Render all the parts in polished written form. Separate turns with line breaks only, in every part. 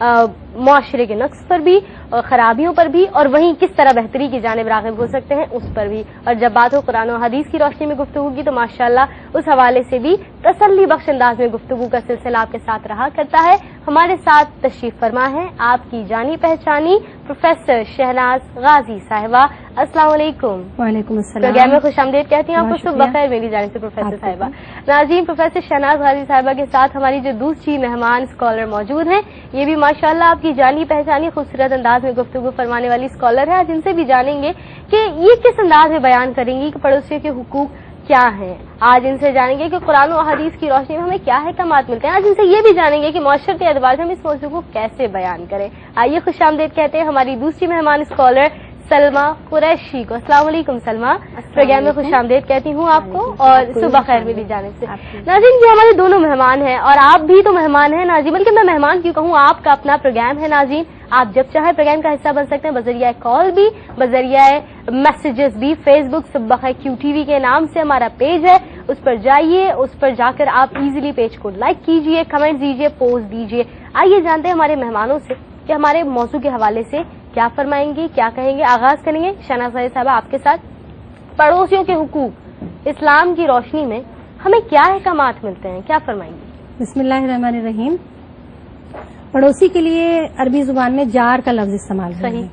معاشرے کے نقص پر بھی، خرابیوں پر بھی، اور وہیں کس طرح بہتری کی جانب راغب ہو سکتے ہیں اس پر بھی. اور جب بات ہو قرآن و حدیث کی روشنی میں گفتگو کی تو ماشاءاللہ اس حوالے سے بھی تسلی بخش انداز میں گفتگو کا سلسلہ آپ کے ساتھ رہا کرتا ہے. ہمارے ساتھ تشریف فرما ہے آپ کی جانی پہچانی پروفیسر شہناز غازی صاحبہ. السلام علیکم.
وعلیکم السلام.
پروگرام میں خوش آمدید کہتی ہوں آپ کو. صبح بخیر میری جانب سے پروفیسر صاحبہ. ناظرین، پروفیسر شہناز غازی صاحبہ کے ساتھ ہماری جو دوسری مہمان اسکالر موجود ہیں، یہ بھی ماشاءاللہ آپ کی جانی پہچانی خوبصورت انداز میں گفتگو فرمانے والی اسکالر ہے. آج ان سے بھی جانیں گے کہ یہ کس انداز میں بیان کریں گی کہ پڑوسیوں کے حقوق کیا ہیں. آج ان سے جانیں گے کہ قرآن و حدیث کی روشنی میں ہمیں کیا احکامات ملتے ہیں. آج ان سے یہ بھی جانیں گے کہ معاشرتی اعتبار سے ہم اس موضوع کو کیسے بیان کریں. آئیے خوش آمدید کہتے ہیں ہماری دوسری مہمان اسکالر سلما قریشی کو. السلام علیکم سلما. پروگرام میں خوش آمدید کہتی ہوں آپ کو اور صبح خیر میری جانب سے. ناظرین، یہ ہمارے دونوں مہمان ہیں اور آپ بھی تو مہمان ہیں ناظرین، بلکہ میں مہمان کیوں کہوں، آپ کا اپنا پروگرام ہے ناظرین. آپ جب چاہے پروگرام کا حصہ بن سکتے ہیں بذریعہ کال بھی، بذریعہ میسیجز بھی. فیس بک صبح خیر کیو ٹی وی کے نام سے ہمارا پیج ہے، اس پر جائیے، اس پر جا کر آپ ایزیلی پیج کو لائک کیجئے، کمنٹ دیجئے، پوسٹ دیجئے. آئیے جانتے ہیں ہمارے مہمانوں سے کہ ہمارے موضوع کے حوالے سے کیا فرمائیں گی، کیا کہیں گے. آغاز کریں گے شہناز غازی صاحبہ آپ کے ساتھ. پڑوسیوں کے حقوق اسلام کی روشنی میں ہمیں کیا احکامات ملتے ہیں، کیا فرمائیں گی؟
بسم اللہ الرحمن الرحیم. پڑوسی کے لیے عربی زبان میں جار کا لفظ استعمال ہے.
صحیح.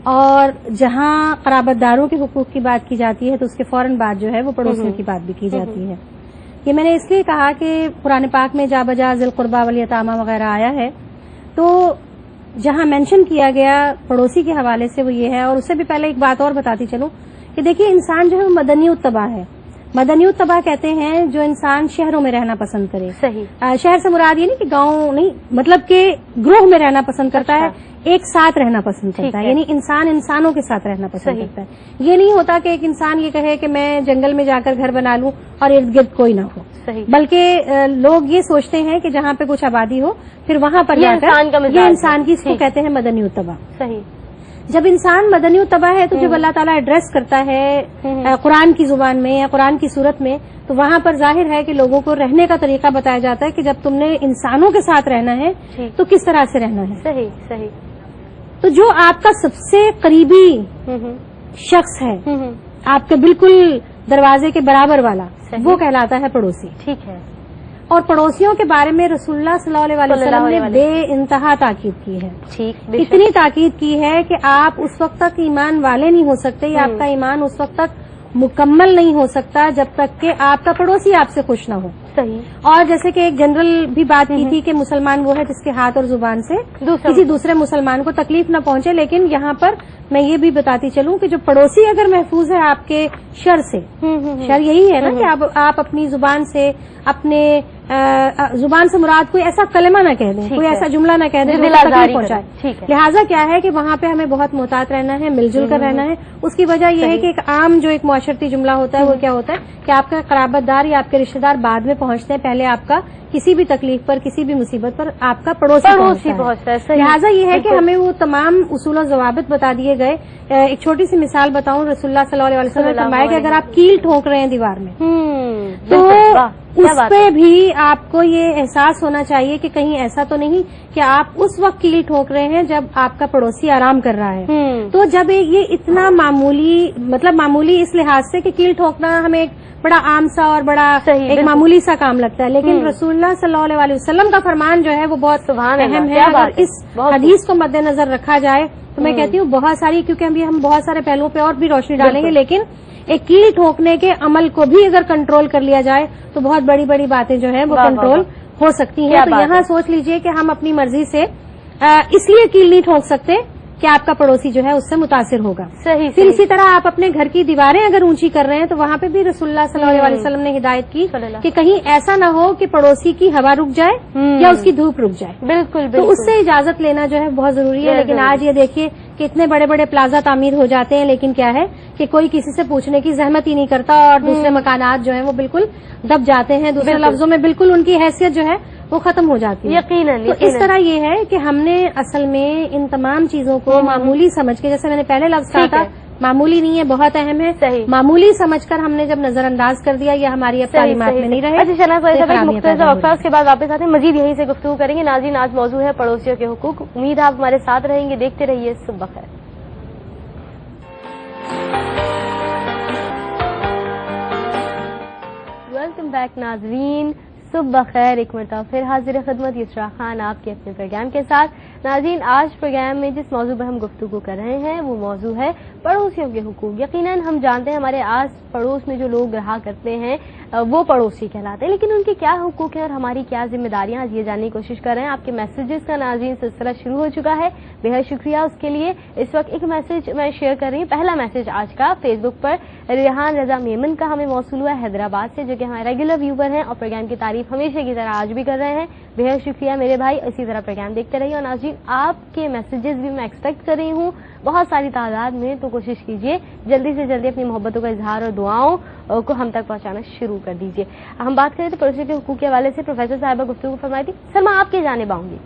اور جہاں قرابت داروں کے حقوق کی بات کی جاتی ہے تو اس کے فوراً بعد جو ہے وہ پڑوسیوں کی بات بھی کی جاتی ہے. یہ میں نے اس لیے کہا کہ قرآن پاک میں جا بجا ذی القربیٰ والیتامیٰ وغیرہ آیا ہے، تو جہاں مینشن کیا گیا پڑوسی کے حوالے سے وہ یہ ہے. اور اس سے بھی پہلے ایک بات اور بتاتی چلوں کہ دیکھیے انسان جو ہے وہ مدنی الطبع ہے. مدنی الطبع کہتے ہیں جو انسان شہروں میں رہنا پسند کرے.
صحیح.
شہر سے مراد یہ نہیں کہ گاؤں نہیں، مطلب کہ گروہ میں رہنا پسند کرتا ہے، ایک ساتھ رہنا پسند کرتا ہے. یعنی انسان انسانوں کے ساتھ رہنا پسند کرتا ہے. یہ نہیں ہوتا کہ ایک انسان یہ کہے کہ میں جنگل میں جا کر گھر بنا لوں اور ارد گرد کوئی نہ ہو. بلکہ لوگ یہ سوچتے ہیں کہ جہاں پہ کچھ آبادی ہو پھر وہاں پر جا کر یہ انسان کی اس کو کہتے ہیں مدنی الطبع.
صحیح.
جب انسان مدنی الطبع ہے تو جب اللہ تعالیٰ ایڈریس کرتا ہے قرآن کی زبان میں یا قرآن کی صورت میں تو وہاں پر ظاہر ہے کہ لوگوں کو رہنے کا طریقہ بتایا جاتا ہے کہ جب تم نے انسانوں کے ساتھ رہنا ہے تو کس طرح سے رہنا ہے.
صحیح. صحیح.
تو جو آپ کا سب سے قریبی شخص ہے، آپ کے بالکل دروازے کے برابر والا، وہ کہلاتا ہے پڑوسی.
ٹھیک ہے.
اور پڑوسیوں کے بارے میں رسول اللہ صلی اللہ علیہ وسلم نے بے انتہا تاکید کی ہے. اتنی تاکید کی ہے کہ آپ اس وقت تک ایمان والے نہیں ہو سکتے یا آپ کا ایمان اس وقت تک مکمل نہیں ہو سکتا جب تک کہ آپ کا پڑوسی آپ سے خوش نہ ہو.
صحیح.
اور جیسے کہ ایک جنرل بھی بات کی تھی کہ مسلمان وہ ہے جس کے ہاتھ اور زبان سے کسی دوسرے مسلمان کو تکلیف نہ پہنچے، لیکن یہاں پر میں یہ بھی بتاتی چلوں کہ جو پڑوسی اگر محفوظ ہے آپ کے شر سے، شر یہی ہے نا کہ آپ اپنی زبان سے، اپنے زبان سے مراد کوئی ایسا کلمہ نہ کہہ دیں، کوئی ایسا جملہ نہ کہہ دیں جو تکلیف پہنچائے. لہٰذا کیا ہے کہ وہاں پہ ہمیں بہت محتاط رہنا ہے، مل جل کر رہنا ہے. اس کی وجہ یہ ہے کہ ایک عام جو ایک معاشرتی جملہ ہوتا ہے وہ کیا ہوتا ہے کہ آپ کا قرابت دار یا آپ کے رشتے دار بعد میں پہنچتے ہیں، پہلے آپ کا کسی بھی تکلیف پر، کسی بھی مصیبت پر آپ کا پڑوسی پہنچتا ہے. لہٰذا یہ ہے کہ ہمیں وہ تمام اصول و ضوابط بتا دیے گئے. ایک چھوٹی سی مثال بتاؤں، رسول اللہ صلی اللہ علیہ وسلم نے فرمایا کہ اگر آپ کیل ٹھوک رہے ہیں دیوار میں تو اس پہ بھی آپ کو یہ احساس ہونا چاہیے کہ کہیں ایسا تو نہیں کہ آپ اس وقت کیل ٹھوک رہے ہیں جب آپ کا پڑوسی آرام کر رہا ہے. تو جب یہ اتنا معمولی اس لحاظ سے کہ کیل ٹھوکنا ہمیں ایک بڑا عام سا اور بڑا ایک معمولی سا کام لگتا ہے، لیکن رسول اللہ صلی اللہ علیہ وسلم کا فرمان جو ہے وہ بہت اہم ہے. اگر اس حدیث کو مد نظر رکھا جائے تو میں کہتی ہوں بہت ساری، کیونکہ ہم بہت سارے پہلوؤں پہ اور بھی روشنی ڈالیں گے، لیکن ایک کیل ٹھوکنے کے عمل کو بھی اگر کنٹرول کر لیا جائے تو بہت بڑی بڑی باتیں جو ہیں وہ کنٹرول ہو سکتی ہیں. تو یہاں سوچ لیجئے کہ ہم اپنی مرضی سے اس لیے کیل نہیں ٹھوک سکتے کہ آپ کا پڑوسی جو ہے اس سے متاثر ہوگا. پھر اسی طرح آپ اپنے گھر کی دیواریں اگر اونچی کر رہے ہیں تو وہاں پہ بھی رسول اللہ صلی اللہ علیہ وسلم نے ہدایت کی کہ کہیں ایسا نہ ہو کہ پڑوسی کی ہوا رک جائے یا اس کی دھوپ رک جائے. بالکل. تو اس سے اجازت لینا جو ہے بہت ضروری ہے. لیکن آج یہ دیکھیے کہ اتنے بڑے بڑے پلازا تعمیر ہو جاتے ہیں، لیکن کیا ہے کہ کوئی کسی سے پوچھنے کی زحمت ہی نہیں کرتا اور دوسرے مکانات جو ہیں وہ بالکل دب جاتے ہیں. دوسرے لفظوں میں بالکل ان کی حیثیت جو ہے وہ ختم ہو جاتی ہے. یقیناً. تو اس طرح یہ ہے کہ ہم نے اصل میں ان تمام چیزوں کو معمولی سمجھ کے، جیسے میں نے پہلے لفظ کہا تھا معمولی نہیں ہے, بہت اہم ہے.
صحیح.
معمولی سمجھ کر ہم نے جب نظر انداز کر دیا یہ ہماری اب تعلیمات میں نہیں رہے.
اچھا شہناز صاحب ایک مختصر وقفہ, اس کے بعد واپس آتے ہیں, مزید یہیں سے گفتگو کریں گے. ناظرین آج موضوع ہے پڑوسیوں کے حقوق. امید ہے آپ ہمارے ساتھ رہیں گے, دیکھتے رہیے صبح بخیر. ویلکم بیک ناظرین, صبح خیر. ایک مرتبہ پھر حاضر خدمت یسرا خان آپ کے اپنے پروگرام کے ساتھ. ناظرین آج پروگرام میں جس موضوع پر ہم گفتگو کر رہے ہیں وہ موضوع ہے پڑوسیوں کے حقوق. یقیناً ہم جانتے ہیں ہمارے آس پڑوس میں جو لوگ رہا کرتے ہیں وہ پڑوسی کہلاتے ہیں, لیکن ان کے کیا حقوق ہیں اور ہماری کیا ذمہ داریاں, آج یہ جاننے کی کوشش کر رہے ہیں. آپ کے میسیجز کا ناظرین سلسلہ شروع ہو چکا ہے, بے حد شکریہ اس کے لیے. اس وقت ایک میسج میں شیئر کر رہی ہوں. پہلا میسج آج کا فیس بک پر ریحان رضا میمن کا ہمیں موصول ہوا ہے حیدرآباد سے, جو کہ ہمارے ریگولر ویور ہیں اور پروگرام کی تعریف ہمیشہ کی طرح آج بھی کر رہے ہیں. بے حد شکریہ میرے بھائی, اسی طرح پروگرام دیکھتے رہیے. اور ناظرین آپ کے میسیجز بھی میں ایکسپیکٹ کر رہی ہوں بہت ساری تعداد میں, تو کوشش کیجیے جلدی سے جلدی اپنی محبتوں کا اظہار اور دعاؤں کو ہم تک پہنچانا شروع کر دیجیے. ہم بات کریں تو پڑوسیوں کے حقوق کے حوالے سے پروفیسر صاحبہ گفتگو فرمائی تھی. سر میں آپ کی جانب آؤں گی.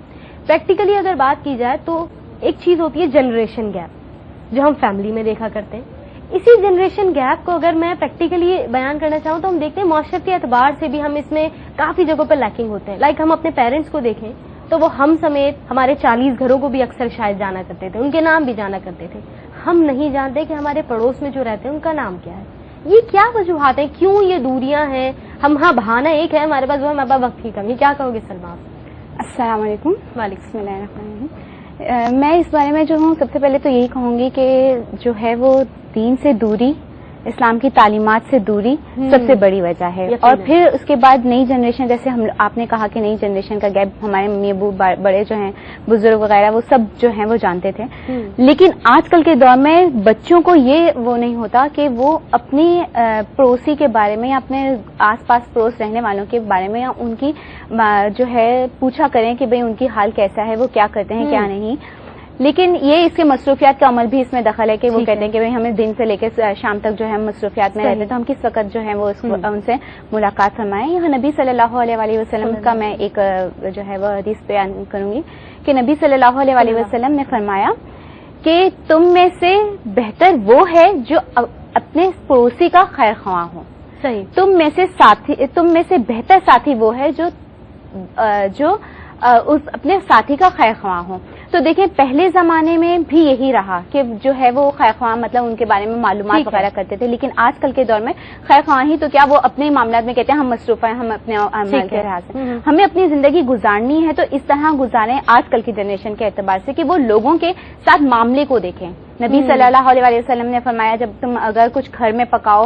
پریکٹیکلی اگر بات کی جائے تو ایک چیز ہوتی ہے جنریشن گیپ, جو ہم فیملی میں دیکھا کرتے ہیں. اسی جنریشن گیپ کو اگر میں پریکٹیکلی بیان کرنا چاہوں تو ہم دیکھتے ہیں معاشرتی اعتبار سے بھی ہم اس میں کافی جگہوں پر لیکنگ ہوتے ہیں. لائک ہم اپنے پیرنٹس کو دیکھیں تو وہ ہم سمیت ہمارے 40 گھروں کو بھی اکثر شاید جانا کرتے تھے, ان کے نام بھی جانا کرتے تھے. ہم نہیں جانتے کہ ہمارے پڑوس میں جو رہتے ہیں ان کا نام کیا ہے. یہ کیا وجوہات ہیں, کیوں یہ دوریاں ہیں؟ ہم ہاں بہانہ ایک ہے ہمارے پاس, وہ ہمارے پاس وقت کی کمی. کیا کہو گے سلمہ آپ؟
السلام علیکم.
وعلیکم
بسم اللہ الرحمن الرحیم. میں اس بارے میں جو ہوں سب سے پہلے تو یہی کہوں گی کہ جو ہے وہ دین سے دوری, اسلام کی تعلیمات سے دوری سب سے بڑی وجہ ہے. اور پھر اس کے بعد نئی جنریشن, جیسے آپ نے کہا کہ نئی جنریشن کا گیپ, ہمارے امی ابو بڑے جو ہیں بزرگ وغیرہ وہ سب جو ہیں وہ جانتے تھے, لیکن آج کل کے دور میں بچوں کو یہ وہ نہیں ہوتا کہ وہ اپنی پڑوسی کے بارے میں یا اپنے آس پاس پڑوس رہنے والوں کے بارے میں یا ان کی جو ہے پوچھا کریں کہ بھئی ان کی حال کیسا ہے, وہ کیا کرتے ہیں کیا نہیں. لیکن یہ اس کے مصروفیات کا عمل بھی اس میں دخل ہے کہ وہ کہتے ہیں کہ ہمیں دن سے لے کے شام تک جو ہے مصروفیات میں رہتے ہیں, تو ہم کس وقت جو ہے وہ ان سے ملاقات فرمائیں. یہاں نبی صلی اللہ علیہ وسلم کا میں ایک جو ہے وہ حدیث بیان کروں گی کہ نبی صلی اللہ علیہ وسلم نے فرمایا کہ تم میں سے بہتر وہ ہے جو اپنے پڑوسی کا خیر خواہ ہو.
صحیح.
تم میں سے بہتر ساتھی وہ ہے جو اپنے ساتھی کا خیر خواہ ہو. تو دیکھیں پہلے زمانے میں بھی یہی رہا کہ جو ہے وہ خیر خواہ مطلب ان کے بارے میں معلومات وغیرہ کرتے تھے, لیکن آج کل کے دور میں خیر خواہ ہی تو کیا وہ اپنے معاملات میں کہتے ہیں ہم مصروف ہیں, ہم اپنے عمل کے لحاظ سے ہمیں اپنی زندگی گزارنی ہے تو اس طرح گزاریں آج کل کی جنریشن کے اعتبار سے کہ وہ لوگوں کے ساتھ معاملے کو دیکھیں. نبی صلی اللہ علیہ وسلم نے فرمایا جب تم اگر کچھ گھر میں پکاؤ,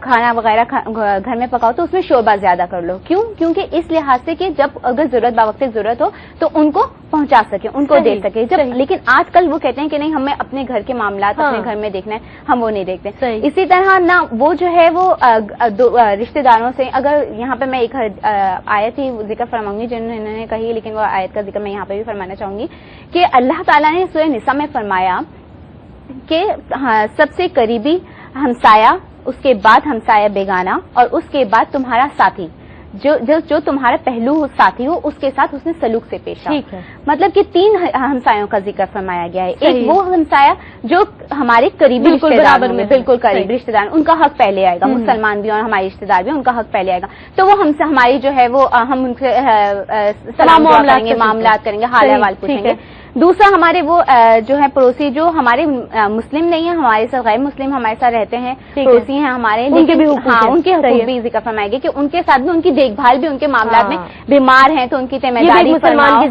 کھانا وغیرہ گھر میں پکاؤ تو اس میں شوربہ زیادہ کر لو. کیوں؟ کیونکہ اس لحاظ سے کہ جب اگر ضرورت باوقت ضرورت ہو تو ان کو پہنچا سکے, ان کو دے سکے. لیکن آج کل وہ کہتے ہیں کہ نہیں ہمیں اپنے گھر کے معاملات اپنے گھر میں دیکھنا ہے, ہم وہ نہیں دیکھتے. اسی طرح نہ وہ جو ہے وہ رشتے داروں سے, اگر یہاں پہ میں ایک آیت ہی ذکر فرماؤں گی جنہوں نے کہی, لیکن وہ آیت کا ذکر میں یہاں پہ بھی فرمانا چاہوں گی کہ اللہ تعالیٰ نے سورہ نساء میں فرمایا کہ سب سے قریبی ہمسایہ, اس کے بعد ہمسایہ بیگانہ, اور اس کے بعد تمہارا ساتھی جو تمہارا پہلو ساتھی ہو اس کے ساتھ اس نے سلوک سے پیش آؤ. مطلب کہ 3 ہمسایوں کا ذکر فرمایا گیا ہے. ایک وہ ہمسایہ جو ہمارے قریبی رشتے دار میں بالکل قریبی رشتے دار, ان کا حق پہلے آئے گا. مسلمان بھی اور ہمارے رشتے دار بھی, ان کا حق پہلے آئے گا. تو وہ ہم سے ہماری جو ہے وہ ہم ان سے سلام معاملات کریں گے, حال احوال پوچھیں گے. دوسرا ہمارے وہ جو ہے پڑوسی جو ہمارے مسلم نہیں ہیں, ہمارے ساتھ غیر مسلم ہمارے ساتھ رہتے ہیں, پڑوسی ہیں ہمارے, ان کے بھی حقوق بھی ذکر فرمائے گے کہ ان کے ساتھ بھی ان کی دیکھ بھال بھی ان کے معاملات میں, بیمار ہیں تو ان کی ذمہ داری فرماؤ,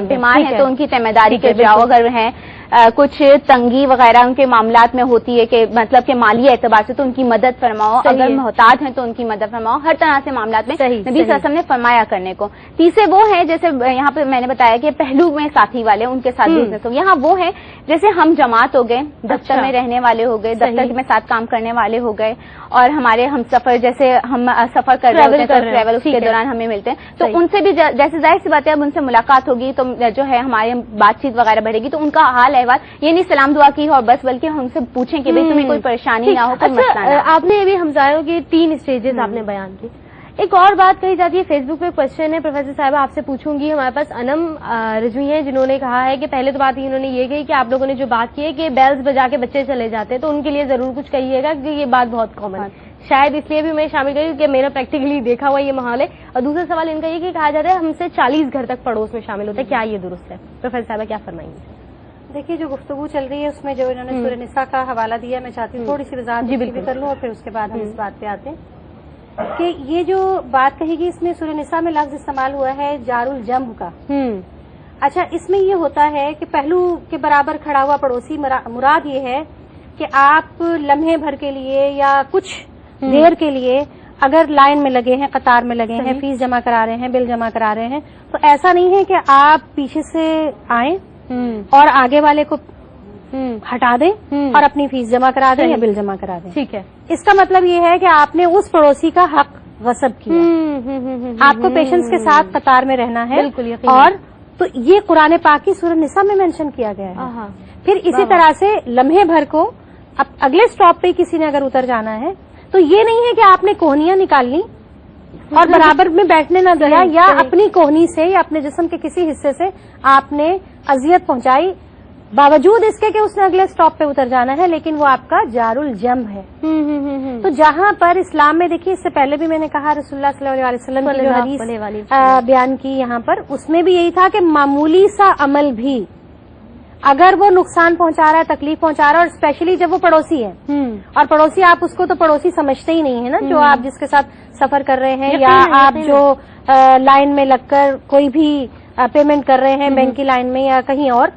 بیمار ہیں تو ان کی ذمہ داری کے جاؤ, اگر ہیں کچھ تنگی وغیرہ ان کے معاملات میں ہوتی ہے کہ مطلب کہ مالی اعتبار سے تو ان کی مدد فرماؤ, اگر محتاج ہیں تو ان کی مدد فرماؤ. ہر طرح سے معاملات میں نبی صلی اللہ علیہ وسلم نے فرمایا کرنے کو. تیسرے وہ ہیں جیسے یہاں پہ میں نے بتایا کہ پہلو میں ساتھی والے, ان کے ساتھ بزنس ہو. یہاں وہ ہیں جیسے ہم جماعت ہو گئے, دفتر میں رہنے والے ہو گئے, دفتر میں ساتھ کام کرنے والے ہو گئے, اور ہمارے ہم سفر جیسے ہم سفر کر رہے ہوتے ہیں تو ٹریول اس کے دوران ہمیں ملتے ہیں, تو ان سے بھی جیسے ظاہر سی بات ہے اب ان سے ملاقات ہوگی تو جو ہے ہماری بات چیت وغیرہ بڑھے گی, تو ان کا حال احوال یہ نہیں سلام دعا کی اور بس, بلکہ ہم سے پوچھیں کہ بھئی تمہیں کوئی پریشانی نہ ہو, کوئی مسئلہ نہ ہو.
آپ نے ابھی ہمسایوں کی 3 اسٹیجز آپ نے بیان کی. ایک اور بات کہی جاتی ہے، فیس بک پہ کوشچن ہے پروفیسر صاحبہ آپ سے پوچھوں گی. ہمارے پاس انم رضوی ہیں جنہوں نے کہا ہے کہ پہلے تو بات انہوں نے یہ کہی کہ آپ لوگوں نے جو بات کی ہے کہ بیلز بجا کے بچے چلے جاتے ہیں، تو ان کے لیے ضرور کچھ کہیے گا کہ یہ بات بہت کامن ہے. شاید اس لیے بھی میں شامل کری کہ میرا پریکٹیکلی دیکھا ہوا یہ ماحول ہے. اور دوسرا سوال ان کا یہ کہ کہا جاتا ہے ہم سے 40 گھر تک پڑوس میں شامل ہوتے ہیں، کیا یہ درست ہے؟ پروفیسر صاحبہ کیا فرمائیں گے؟
دیکھیے جو گفتگو چل رہی ہے اس میں جو انہوں نے سورہ نساء کا حوالہ دیا، میں چاہتی ہوں تھوڑی سی وضاحت بھی کر لوں اور پھر اس کے بعد ہم اس بات پہ آتے ہیں کہ یہ جو بات کہی گئی اس میں سورہ نساء میں لفظ استعمال ہوا ہے جار الجنب کا. اچھا، اس میں یہ ہوتا ہے کہ پہلو کے برابر کھڑا ہوا پڑوسی، مراد یہ ہے کہ آپ لمحے بھر کے لیے یا کچھ دیر کے لیے اگر لائن میں لگے ہیں، قطار میں لگے ہیں، فیس جمع کرا رہے ہیں، بل جمع کرا رہے ہیں، تو ایسا نہیں ہے کہ آپ پیچھے سے آئیں اور آگے والے کو ہٹا دیں اور اپنی فیس جمع کرا دیں یا بل جمع کرا دیں.
ٹھیک ہے،
اس کا مطلب یہ ہے کہ آپ نے اس پڑوسی کا حق غصب کیا. آپ کو پیشنس کے ساتھ قطار میں رہنا ہے.
بالکل.
اور تو یہ قرآن پاک کی سورہ نساء میں مینشن کیا گیا ہے. پھر اسی طرح سے لمحے بھر کو اب اگلے سٹاپ پہ کسی نے اگر اتر جانا ہے تو یہ نہیں ہے کہ آپ نے کوہنیاں نکال لی اور برابر میں بیٹھنے نہ دیا یا اپنی کوہنی سے یا اپنے جسم کے کسی حصے سے آپ نے اذیت پہنچائی باوجود اس کے کہ اس نے اگلے سٹاپ پہ اتر جانا ہے، لیکن وہ آپ کا جار الجنب ہے. تو جہاں پر اسلام میں دیکھیے، اس سے پہلے بھی میں نے کہا رسول اللہ صلی اللہ علیہ وسلم کی جو حدیث بیان کی یہاں پر، اس میں بھی یہی تھا کہ معمولی سا عمل بھی اگر وہ نقصان پہنچا رہا ہے، تکلیف پہنچا رہا ہے، اور اسپیشلی جب وہ پڑوسی ہے، اور پڑوسی آپ اس کو تو پڑوسی سمجھتے ہی نہیں ہے نا، جو آپ جس کے ساتھ سفر کر رہے ہیں یا آپ جو لائن میں لگ کر کوئی بھی پیمنٹ کر رہے ہیں بینک کی لائن میں یا کہیں اور،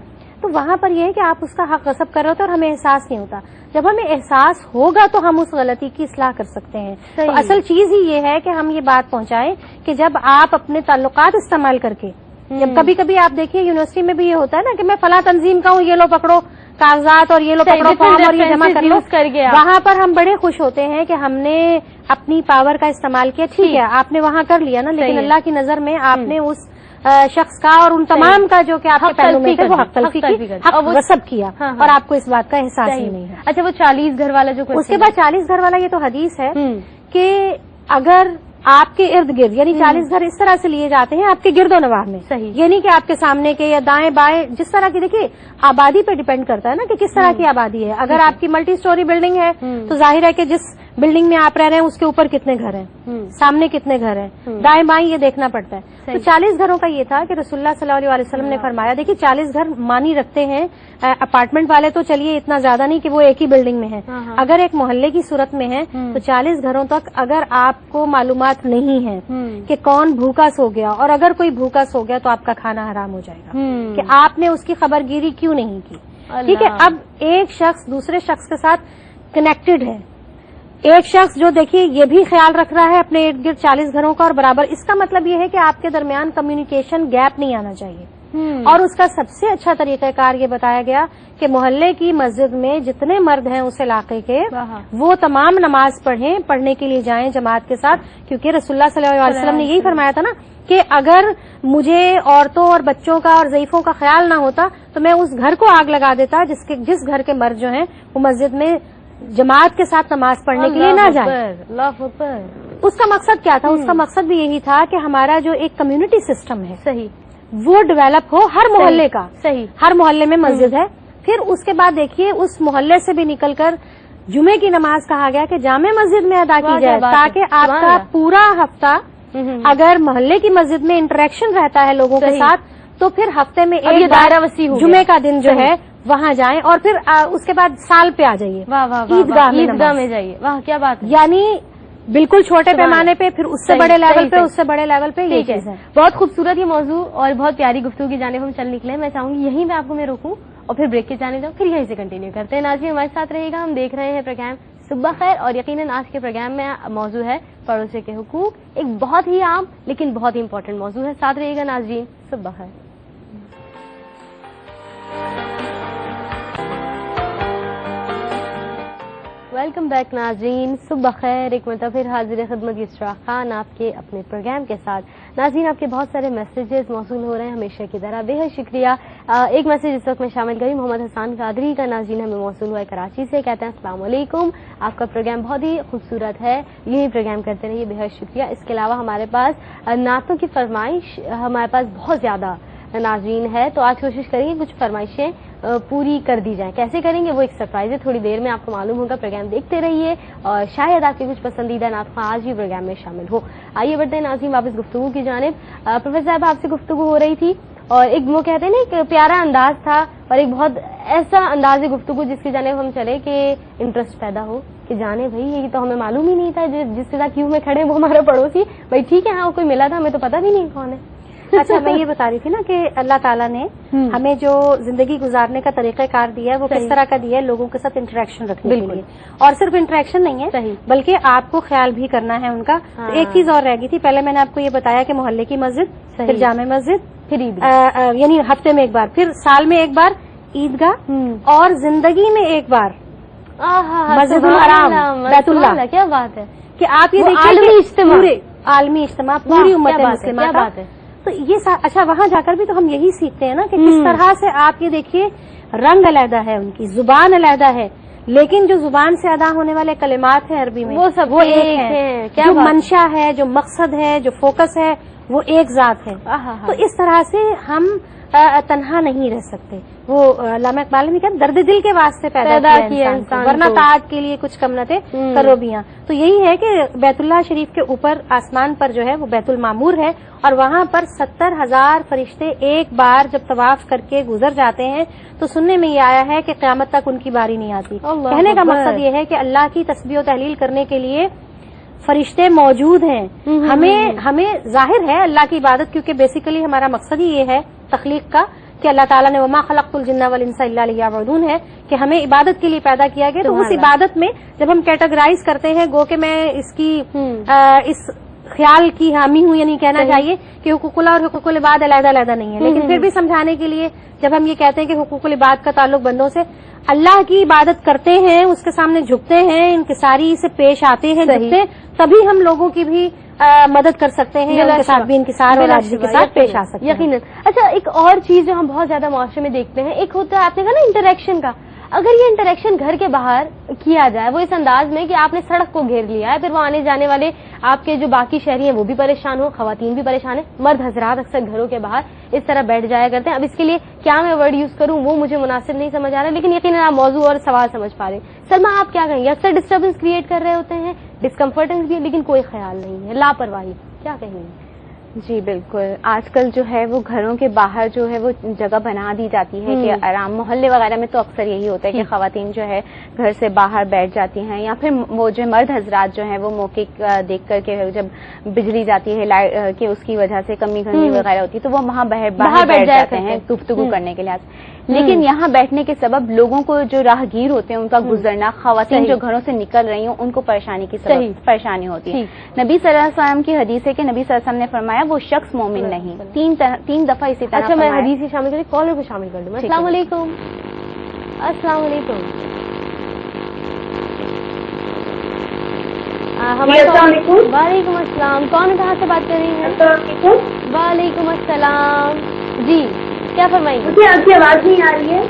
تو وہاں پر یہ ہے کہ آپ اس کا حق غصب کر رہے ہوتے اور ہمیں احساس نہیں ہوتا. جب ہمیں احساس ہوگا تو ہم اس غلطی کی اصلاح کر سکتے ہیں. تو اصل چیز ہی یہ ہے کہ ہم یہ بات پہنچائیں کہ جب آپ اپنے تعلقات استعمال کر کے، جب کبھی کبھی آپ دیکھیے یونیورسٹی میں بھی یہ ہوتا ہے نا کہ میں فلاں تنظیم کا ہوں، یہ لو پکڑو کاغذات اور یہ لو پکڑو فارم اور یہ جمع کر لو، وہاں پر ہم بڑے خوش ہوتے ہیں کہ ہم نے اپنی پاور کا استعمال کیا. ٹھیک ہے، آپ نے وہاں کر لیا نا، لیکن اللہ کی نظر میں آپ نے اس شخص کا اور ان تمام کا جو کہ آپ کے پہلو میں تھے وہ حق تلفی کی، حق غصب کیا، اور آپ کو اس بات کا احساس ہی نہیں ہے.
اچھا، وہ 40 گھر والا جو
اس کے بعد 40 گھر والا، یہ تو حدیث ہے کہ اگر آپ کے ارد گرد یعنی 40 گھر اس طرح سے لیے جاتے ہیں آپ کے گرد و نواح میں، یہ نہیں کہ آپ کے سامنے کے یا دائیں بائیں، جس طرح کی دیکھیے آبادی پہ ڈیپینڈ کرتا ہے نا کہ کس طرح کی آبادی ہے. اگر آپ کی ملٹی سٹوری بلڈنگ ہے تو ظاہر ہے کہ جس بلڈنگ میں آپ رہ رہے ہیں اس کے اوپر کتنے گھر ہیں، سامنے کتنے گھر ہیں، دائیں بائیں یہ دیکھنا پڑتا ہے. تو 40 گھروں کا یہ تھا کہ رسول اللہ صلی اللہ علیہ وسلم نے فرمایا، دیکھیے 40 گھر مانی رکھتے ہیں اپارٹمنٹ والے تو چلیے اتنا زیادہ نہیں کہ وہ ایک ہی بلڈنگ میں ہیں، اگر ایک محلے کی صورت میں ہے تو 40 گھروں تک اگر آپ کو معلومات نہیں ہے کہ کون بھوکا سو گیا، اور اگر کوئی بھوکا سو گیا تو آپ کا کھانا حرام ہو جائے گا کہ آپ نے اس کی خبر گیری کیوں نہیں کی. ٹھیک ہے، اب ایک شخص دوسرے شخص کے ساتھ کنیکٹڈ ہے، ایک شخص جو دیکھیے یہ بھی خیال رکھ رہا ہے اپنے ارد گرد 40 گھروں کا اور برابر، اس کا مطلب یہ ہے کہ آپ کے درمیان کمیونیکیشن گیپ نہیں آنا چاہیے. اور اس کا سب سے اچھا طریقہ کار یہ بتایا گیا کہ محلے کی مسجد میں جتنے مرد ہیں اس علاقے کے وہ تمام نماز پڑھنے کے لیے جائیں جماعت کے ساتھ، کیونکہ رسول اللہ صلی اللہ علیہ وسلم نے یہی فرمایا تھا نا کہ اگر مجھے عورتوں اور بچوں کا اور ضعیفوں کا خیال نہ ہوتا تو میں اس گھر کو آگ لگا دیتا جس گھر کے مرد جو ہیں وہ مسجد میں جماعت کے ساتھ نماز پڑھنے کے لیے نہ جائیں. اس کا مقصد کیا تھا؟ اس کا مقصد بھی یہی تھا کہ ہمارا جو ایک کمیونٹی سسٹم ہے
صحیح
وہ ڈیولپ ہو، ہر محلے کا،
صحیح
ہر محلے میں مسجد ہے. پھر اس کے بعد دیکھیے اس محلے سے بھی نکل کر جمعے کی نماز کہا گیا کہ جامع مسجد میں ادا کی جائے تاکہ آپ کا پورا ہفتہ اگر محلے کی مسجد میں انٹریکشن رہتا ہے لوگوں کے ساتھ تو پھر ہفتے میں ایک
دائرہ وسیع ہو
جمعے کا دن جو ہے وہاں جائیں اور پھر اس کے بعد سال پہ آ جائیے
عیدگاہ میں جائیے. واہ کیا بات ہے.
یعنی بالکل چھوٹے پیمانے پہ، پھر اس سے بڑے لیول پہ، اس سے بڑے لیول پہ. یہ چیز ہے.
بہت خوبصورت یہ موضوع اور بہت پیاری گفتگو کی جانب ہم چل نکلے. میں چاہوں گی یہیں پہ آپ کو میں روکوں اور پھر بریک کے جانے دوں، پھر یہیں سے کنٹینیو کرتے ہیں. ناظرین ہمارے ساتھ رہے گا، ہم دیکھ رہے ہیں پروگرام صبح خیر، اور یقیناً آج کے پروگرام میں موضوع ہے پڑوسی کے حقوق، ایک بہت ہی عام لیکن بہت ہی امپورٹنٹ موضوع ہے. ساتھ رہے گا ناظرین، صبح خیر. ویلکم بیک ناظرین، صبح خیر، ایک مرتبہ پھر حاضر خدمت یسرا خان آپ کے اپنے پروگرام کے ساتھ۔ ناظرین، آپ کے بہت سارے میسیجز موصول ہو رہے ہیں، ہمیشہ کی طرح بے حد شکریہ۔ ایک میسیج اس وقت میں شامل کری محمد حسان قادری کا، ناظرین ہمیں موصول ہوا ہے کراچی سے، کہتے ہیں السلام علیکم، آپ کا پروگرام بہت ہی خوبصورت ہے، یہی پروگرام کرتے رہیے، بے حد شکریہ۔ اس کے علاوہ ہمارے پاس نعتوں کی فرمائش ہمارے پاس بہت زیادہ ناظرین ہے، تو آج کوشش کریں گے کچھ فرمائشیں پوری کر دی جائیں۔ کیسے کریں گے وہ ایک سرپرائز ہے، تھوڑی دیر میں آپ کو معلوم ہوگا، پروگرام دیکھتے رہیے اور شاید آپ کے کچھ پسندیدہ نعت خواہ آج بھی پروگرام میں شامل ہو۔ آئیے بڑھتے ہیں ناظرین واپس گفتگو کی جانب۔ پروفیسر صاحب آپ سے گفتگو ہو رہی تھی اور ایک وہ کہتے ہیں نا ایک پیارا انداز تھا اور ایک بہت ایسا انداز گفتگو جس کی جانب ہم چلے کہ انٹرسٹ پیدا ہو کہ جانے بھائی یہ تو ہمیں معلوم ہی نہیں تھا، جس کے ساتھ کیوں میں کھڑے وہ ہمارا پڑوسی، بھائی ٹھیک ہے ہاں کوئی ملا تھا، ہمیں تو پتہ بھی نہیں کون ہے۔
اچھا، میں یہ بتا رہی تھی نا کہ اللہ تعالیٰ نے ہمیں جو زندگی گزارنے کا طریقہ کار دیا ہے وہ کس طرح کا دیا ہے، لوگوں کے ساتھ انٹریکشن رکھنے کے لیے، اور صرف انٹریکشن نہیں ہے بلکہ آپ کو خیال بھی کرنا ہے ان کا۔ تو ایک چیز اور رہ گئی تھی، پہلے میں نے آپ کو یہ بتایا کہ محلے کی مسجد، پھر جامع مسجد، پھر یعنی ہفتے میں ایک بار، پھر سال میں ایک بار عیدگاہ، اور زندگی میں ایک بار مسجد الحرام بیت اللہ۔
کیا بات ہے
کہ آپ یہ دیکھیں عالمی اجتماع پوری امت مسلمہ کا، تو یہ اچھا وہاں جا کر بھی تو ہم یہی سیکھتے ہیں نا کہ کس طرح سے آپ یہ دیکھیے رنگ علیحدہ ہے، ان کی زبان علیحدہ ہے، لیکن جو زبان سے ادا ہونے والے کلمات ہیں عربی میں وہ ایک ہیں، جو منشا ہے، جو مقصد ہے، جو فوکس ہے وہ ایک ذات ہے۔ تو اس طرح سے ہم تنہا نہیں رہ سکتے۔ وہ علامہ اقبال نے کہا درد دل کے واسطے پیدا کیا انسان، ورنہ طاعت کے لیے کچھ کم نہ تھے کروبیاں۔ تو یہی ہے کہ بیت اللہ شریف کے اوپر آسمان پر جو ہے وہ بیت المعمور ہے، اور وہاں پر 70,000 فرشتے ایک بار جب طواف کر کے گزر جاتے ہیں تو سننے میں یہ آیا ہے کہ قیامت تک ان کی باری نہیں آتی۔ کہنے کا مقصد یہ ہے کہ اللہ کی تسبیح و تحلیل کرنے کے لیے فرشتے موجود ہیں۔ ہمیں ظاہر ہے اللہ کی عبادت، کیونکہ بیسیکلی ہمارا مقصد ہی یہ ہے تخلیق کا کہ اللہ تعالیٰ نے وما خلقت الجن والانس الا لیعبدون ہے کہ ہمیں عبادت کے لیے پیدا کیا گیا۔ تو اس عبادت میں جب ہم کیٹاگرائز کرتے ہیں، گو کہ میں اس کی اس خیال کی حامی ہوں، یعنی کہنا چاہیے کہ حقوق اللہ اور حقوق العباد علیحدہ علیحدہ نہیں ہے، لیکن پھر بھی سمجھانے کے لیے جب ہم یہ کہتے ہیں کہ حقوق العباد کا تعلق بندوں سے، اللہ کی عبادت کرتے ہیں، اس کے سامنے جھکتے ہیں، انکساری سے پیش آتے ہیں، جھکتے ہیں، تبھی ہم لوگوں کی بھی مدد کر سکتے ہیں، ان کے ساتھ بھی انکسار اور عاجزی کے ساتھ پیش آ سکتے ہیں۔
یقیناً۔ اچھا، ایک اور چیز جو ہم بہت زیادہ معاشرے میں دیکھتے ہیں، ایک ہوتا ہے آپ نے کہا نا انٹریکشن کا، اگر یہ انٹریکشن گھر کے باہر کیا جائے وہ اس انداز میں کہ آپ نے سڑک کو گھیر لیا ہے، پھر وہ آنے جانے والے آپ کے جو باقی شہری ہیں وہ بھی پریشان ہو، خواتین بھی پریشان ہیں، مرد حضرات اکثر گھروں کے باہر اس طرح بیٹھ جایا کرتے ہیں۔ اب اس کے لیے کیا میں ورڈ یوز کروں وہ مجھے مناسب نہیں سمجھ آ رہا، لیکن یقیناً آپ موضوع اور سوال سمجھ پا رہے ہیں۔ سلمہ آپ کیا کہیں گے؟ اکثر ڈسٹربنس کریٹ کر رہے ہوتے ہیں، ڈسکمفرٹنس بھی، لیکن کوئی خیال نہیں ہے، لاپرواہی، کیا کہیں گے؟
جی بالکل، آج کل جو ہے وہ گھروں کے باہر جو ہے وہ جگہ بنا دی جاتی ہے کہ آرام، محلے وغیرہ میں تو اکثر یہی ہوتا ہے کہ خواتین جو ہے گھر سے باہر بیٹھ جاتی ہیں، یا پھر وہ جو مرد حضرات جو ہیں وہ موقع دیکھ کر کے جب بجلی جاتی ہے کہ اس کی وجہ سے کمی گرمی وغیرہ ہوتی ہے تو وہ وہاں باہر بیٹھ جاتے ہیں گفتگو کرنے کے لحاظ، لیکن یہاں بیٹھنے کے سبب لوگوں کو جو راہگیر ہوتے ہیں ان کا گزرنا، خواتین جو گھروں سے نکل رہی ہوں ان کو پریشانی کی سبب پریشانی ہوتی ہے۔ نبی صلی اللہ علیہ وسلم کی حدیث ہے کہ نبی صلی اللہ علیہ وسلم نے فرمایا وہ شخص مومن نہیں، تین دفعہ اسی طرح۔
اچھا، میں حدیث ہی شامل کری، کالر کو شامل کر دوں۔ السلام علیکم۔ السلام علیکم۔ وعلیکم السلام، کون کہاں سے بات کر رہی ہیں؟ وعلیکم السلام، جی کیا فرمائیں؟
مجھے آپ کی آواز نہیں آ رہی ہے۔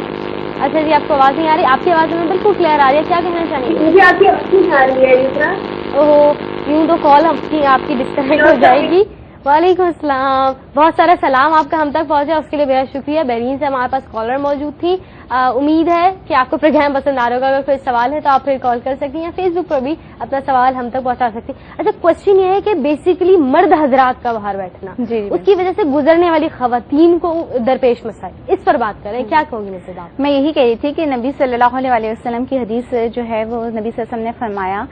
اچھا جی، آپ کو آواز نہیں آ رہی؟ آپ کی آواز میں بالکل کلیئر آ رہی ہے، کیا کہنا چاہیں گے؟
مجھے آپ کی آواز نہیں آ رہی ہے یسرا۔
اوہ، یوں تو کال آپ کی ڈسکنیکٹ ہو جائے گی۔ وعلیکم السلام، بہت سارا سلام آپ کا ہم تک پہنچا، اس کے لیے بہت شکریہ۔ بحرین سے ہمارے پاس کالر موجود تھی، امید ہے کہ آپ کو پروگرام پسند آ رہا ہوگا۔ اگر کوئی سوال ہے تو آپ پھر کال کر سکتی ہیں، فیس بک پر بھی اپنا سوال ہم تک پہنچا سکتی ہیں۔ اچھا، کوشچن یہ ہے کہ بیسیکلی مرد حضرات کا باہر بیٹھنا، اس کی وجہ سے گزرنے والی خواتین کو درپیش مسائل، اس پر بات کریں، کیا کہوں گی نصیب آپ؟
میں یہی کہہ رہی تھی کہ نبی صلی اللہ علیہ وسلم کی حدیث جو ہے وہ نبی صلی اللہ علیہ وسلم نے فرمایا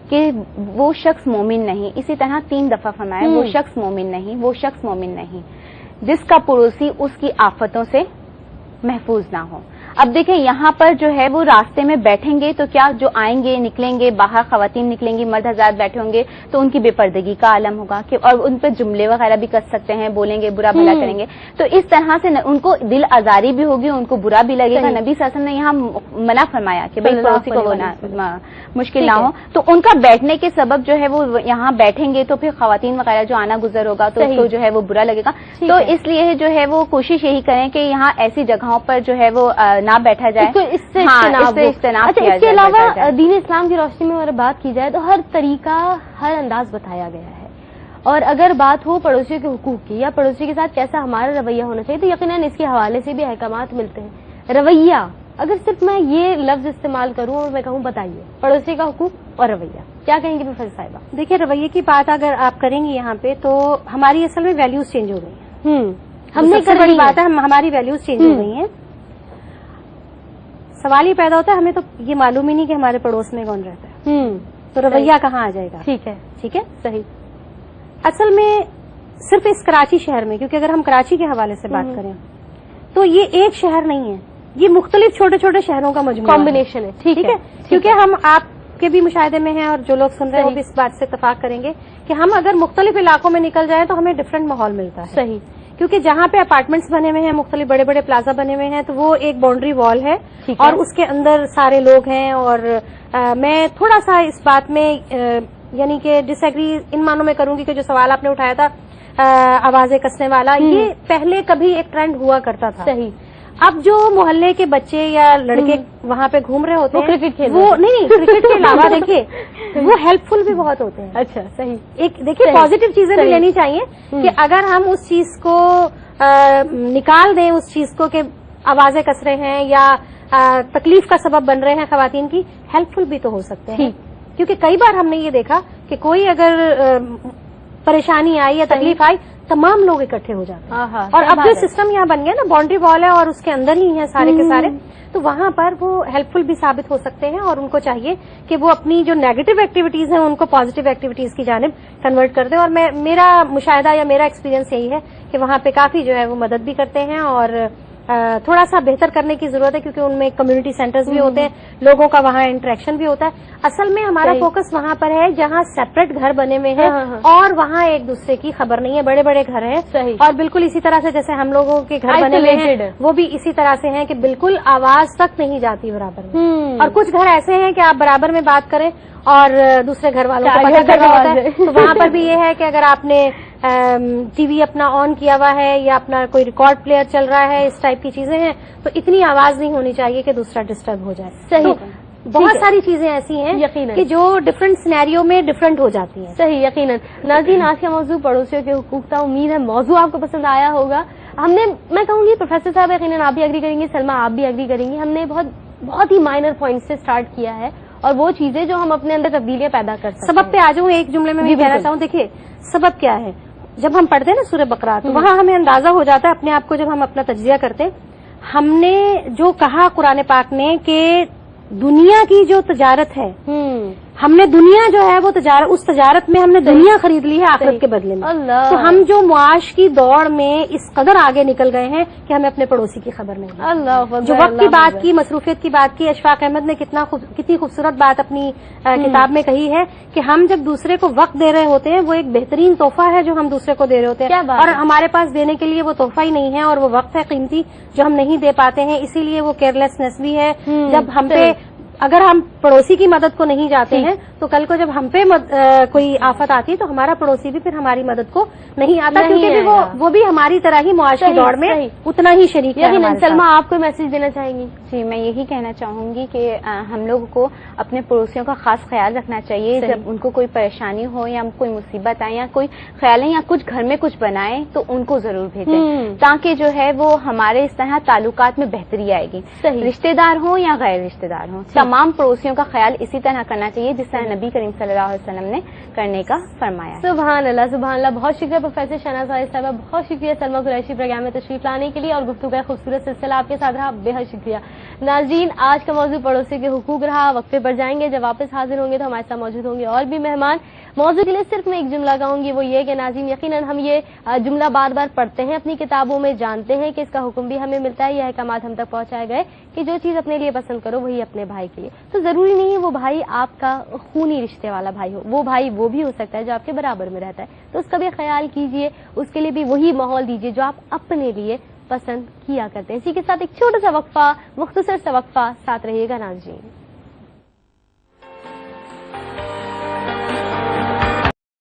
کہ وہ شخص مومن نہیں، اسی طرح 3 دفعہ فرمایا وہ شخص مومن نہیں، وہ شخص مومن نہیں جس کا پڑوسی اس کی آفتوں سے محفوظ نہ ہو۔ اب دیکھیں یہاں پر جو ہے وہ راستے میں بیٹھیں گے تو کیا جو آئیں گے نکلیں گے باہر خواتین نکلیں گی مرد حضرات بیٹھے ہوں گے تو ان کی بے پردگی کا عالم ہوگا کہ اور ان پہ جملے وغیرہ بھی کر سکتے ہیں بولیں گے برا بھلا کریں گے تو اس طرح سے ان کو دل آزاری بھی ہوگی ان کو برا بھی لگے گا. نبی صلی اللہ علیہ وسلم نے یہاں منع فرمایا کہ بھائی پڑوسی کو مشکل نہ ہو تو ان کا بیٹھنے کے سبب جو ہے وہ یہاں بیٹھیں گے تو پھر خواتین وغیرہ جو آنا گزر ہوگا تو اس کو جو ہے وہ برا لگے گا. تو اس لیے جو ہے وہ کوشش یہی کریں کہ یہاں ایسی جگہوں پر جو ہے وہ نہ بیٹھا جائے.
اس سے اجتناب. اس کے علاوہ دین اسلام کی روشنی میں اگر بات کی جائے تو ہر طریقہ ہر انداز بتایا گیا ہے اور اگر بات ہو پڑوسیوں کے حقوق کی یا پڑوسی کے ساتھ کیسا ہمارا رویہ ہونا چاہیے تو یقیناً اس کے حوالے سے بھی احکامات ملتے ہیں. رویہ اگر صرف میں یہ لفظ استعمال کروں اور میں کہوں بتائیے پڑوسی کا حقوق اور رویہ کیا کہیں گے پروفیسر صاحبہ؟
دیکھیے رویے کی بات اگر آپ کریں گی یہاں پہ تو ہماری اصل میں ویلیوز چینج ہو گئی ہیں. ہم نے بڑی بات ہے ہماری ویلیوز چینج ہو گئی ہیں. سوال یہ پیدا ہوتا ہے ہمیں تو یہ معلوم ہی نہیں کہ ہمارے پڑوس میں کون رہتا ہے تو رویہ کہاں آ جائے گا؟ ٹھیک ہے صحیح. اصل میں صرف اس کراچی شہر میں کیونکہ اگر ہم کراچی کے حوالے سے بات کریں تو یہ ایک شہر نہیں ہے یہ مختلف چھوٹے چھوٹے شہروں کا مجموعہ
کمبینیشن ہے. ٹھیک ہے
کیونکہ ہم آپ کے بھی مشاہدے میں ہیں اور جو لوگ سن رہے ہیں وہ بھی اس بات سے اتفاق کریں گے کہ ہم اگر مختلف علاقوں میں نکل جائیں تو ہمیں ڈفرینٹ ماحول ملتا ہے.
صحیح.
کیونکہ جہاں پہ اپارٹمنٹس بنے ہوئے ہیں مختلف بڑے بڑے پلازا بنے ہوئے ہیں تو وہ ایک باؤنڈری وال ہے اور اس کے اندر سارے لوگ ہیں. اور میں تھوڑا سا اس بات میں یعنی کہ ڈس ایگری ان معنوں میں کروں گی کہ جو سوال آپ نے اٹھایا تھا آوازیں کسنے والا یہ پہلے کبھی ایک ٹرینڈ ہوا کرتا تھا.
صحیح.
اب جو محلے کے بچے یا لڑکے وہاں پہ گھوم رہے ہوتے ہیں
کرکٹ کھیل
وہ نہیں کرکٹ کے علاوہ دیکھیے وہ ہیلپ فل بھی بہت ہوتے ہیں.
اچھا صحیح.
ایک دیکھیے پازیٹیو چیزیں بھی لینی چاہیے کہ اگر ہم اس چیز کو نکال دیں اس چیز کو کہ آوازیں کس رہے ہیں یا تکلیف کا سبب بن رہے ہیں خواتین کی ہیلپ فل بھی تو ہو سکتے ہیں. کیونکہ کئی بار ہم نے یہ دیکھا کہ کوئی اگر پریشانی آئی یا تکلیف آئی تمام لوگ اکٹھے ہو جاتے ہیں. اور اب جو سسٹم یہاں بن گیا نا باؤنڈری وال ہے اور اس کے اندر ہی ہیں سارے کے سارے تو وہاں پر وہ ہیلپ فل بھی ثابت ہو سکتے ہیں اور ان کو چاہیے کہ وہ اپنی جو نیگیٹو ایکٹیویٹیز ہیں ان کو پازیٹیو ایکٹیویٹیز کی جانب کنورٹ کر دیں. اور میرا مشاہدہ یا میرا ایکسپیرینس یہی ہے کہ وہاں پہ کافی جو ہے وہ مدد بھی کرتے ہیں اور تھوڑا سا بہتر کرنے کی ضرورت ہے کیونکہ ان میں کمیونٹی سینٹرز بھی ہوتے ہیں لوگوں کا وہاں انٹریکشن بھی ہوتا ہے. اصل میں ہمارا فوکس وہاں پر ہے جہاں سیپریٹ گھر بنے ہوئے ہیں اور وہاں ایک دوسرے کی خبر نہیں ہے. بڑے بڑے گھر ہیں اور بالکل اسی طرح سے جیسے ہم لوگوں کے گھر بنے ہوئے ہیں وہ بھی اسی طرح سے ہیں کہ بالکل آواز تک نہیں جاتی برابر میں. اور کچھ گھر ایسے ہیں کہ آپ برابر میں بات کریں اور دوسرے گھر والوں کو پتہ چل رہا ہوتا ہے تو وہاں پر بھی یہ ہے کہ اگر آپ نے ٹی وی اپنا آن کیا ہوا ہے یا اپنا کوئی ریکارڈ پلیئر چل رہا ہے اس ٹائپ کی چیزیں ہیں تو اتنی آواز نہیں ہونی چاہیے کہ دوسرا ڈسٹرب ہو جائے. صحیح. بہت ساری چیزیں ایسی ہیں کہ جو ڈفرینٹ سینیریو میں ڈفرینٹ ہو جاتی ہیں.
صحیح. یقیناً. ناظرین آج کا موضوع پڑوسیوں کے حقوق تھا. امید ہے موضوع آپ کو پسند آیا ہوگا. ہم نے میں کہوں گی پروفیسر صاحب یقیناً آپ بھی ایگری کریں گے سلما آپ بھی ایگری کریں گی ہم نے بہت ہی مائنر پوائنٹ سے اسٹارٹ کیا ہے اور وہ چیزیں جو ہم اپنے اندر تبدیلیاں پیدا کر سکتے ہیں.
سبب پہ آ جاؤں ایک جملے میں کہنا چاہوں دیکھیے سبب کیا ہے. جب ہم پڑھتے ہیں نا سورہ بقرہ تو وہاں ہمیں اندازہ ہو جاتا ہے اپنے آپ کو جب ہم اپنا تجزیہ کرتے ہم نے جو کہا قرآن پاک نے کہ دنیا کی جو تجارت ہے ہم نے دنیا جو ہے وہ اس تجارت میں ہم نے دنیا خرید لی ہے آخرت کے بدلے میں. تو ہم جو معاش کی دوڑ میں اس قدر آگے نکل گئے ہیں کہ ہمیں اپنے پڑوسی کی خبر نہیں. جو وقت کی بات کی مصروفیت کی بات کی اشفاق احمد نے کتنی خوبصورت بات اپنی کتاب میں کہی ہے کہ ہم جب دوسرے کو وقت دے رہے ہوتے ہیں وہ ایک بہترین تحفہ ہے جو ہم دوسرے کو دے رہے ہوتے ہیں اور ہمارے پاس دینے کے لیے وہ تحفہ ہی نہیں ہے اور وہ وقت ہے قیمتی جو ہم نہیں دے پاتے ہیں. اسی لیے وہ کیئرلیسنس بھی ہے. جب ہم پہ اگر ہم پڑوسی کی مدد کو نہیں جاتے ہیں تو کل کو جب ہم پہ کوئی آفت آتی ہے تو ہمارا پڑوسی بھی پھر ہماری مدد کو نہیں آتا کیونکہ وہ بھی ہماری طرح ہی معاشی دوڑ میں اتنا ہی شریک ہے.
سلما آپ کو میسج دینا چاہیں گی؟
جی میں یہی کہنا چاہوں گی کہ ہم لوگوں کو اپنے پڑوسیوں کا خاص خیال رکھنا چاہیے. جب ان کو کوئی پریشانی ہو یا کوئی مصیبت آئے یا کوئی خیال ہے یا کچھ گھر میں کچھ بنائے تو ان کو ضرور بھیجیں تاکہ جو ہے وہ ہمارے اس طرح تعلقات میں بہتری آئے گی. رشتے دار ہوں یا غیر رشتے دار ہوں تمام پڑوسیوں کا خیال اسی طرح کرنا چاہیے جس طرح نبی کریم صلی اللہ علیہ وسلم نے کرنے کا فرمایا.
سبحان اللہ سبحان اللہ. بہت شکریہ پروفیسر شہناز عارف صاحبہ. بہت شکریہ سلما قریشی پروگرام میں تشریف لانے کے لیے اور گفتگو کا خوبصورت سلسلہ آپ کے ساتھ رہا. بے حد شکریہ. ناظرین آج کا موضوع پڑوسی کے حقوق رہا. وقفے پر جائیں گے. جب واپس حاضر ہوں گے تو ہمارے ساتھ موجود ہوں گے اور بھی مہمان. موضوع کے لیے صرف میں ایک جملہ کہوں گی، وہ یہ کہ ناظرین یقیناً ہم یہ جملہ بار بار پڑھتے ہیں، اپنی کتابوں میں جانتے ہیں کہ اس کا حکم بھی ہمیں ملتا ہے، یہ احکامات ہم تک پہنچائے گئے کہ جو چیز اپنے لیے پسند کرو وہی اپنے بھائی کے لیے، تو ضروری نہیں ہے وہ بھائی آپ کا خونی رشتے والا بھائی ہو، وہ بھائی وہ بھی ہو سکتا ہے جو آپ کے برابر میں رہتا ہے، تو اس کا بھی خیال کیجئے، اس کے لیے بھی وہی ماحول دیجئے جو آپ اپنے لیے پسند کیا کرتے ہیں۔ اسی کے ساتھ ایک چھوٹا سا وقفہ، مختصر سا وقفہ، ساتھ رہیے گا ناظرین۔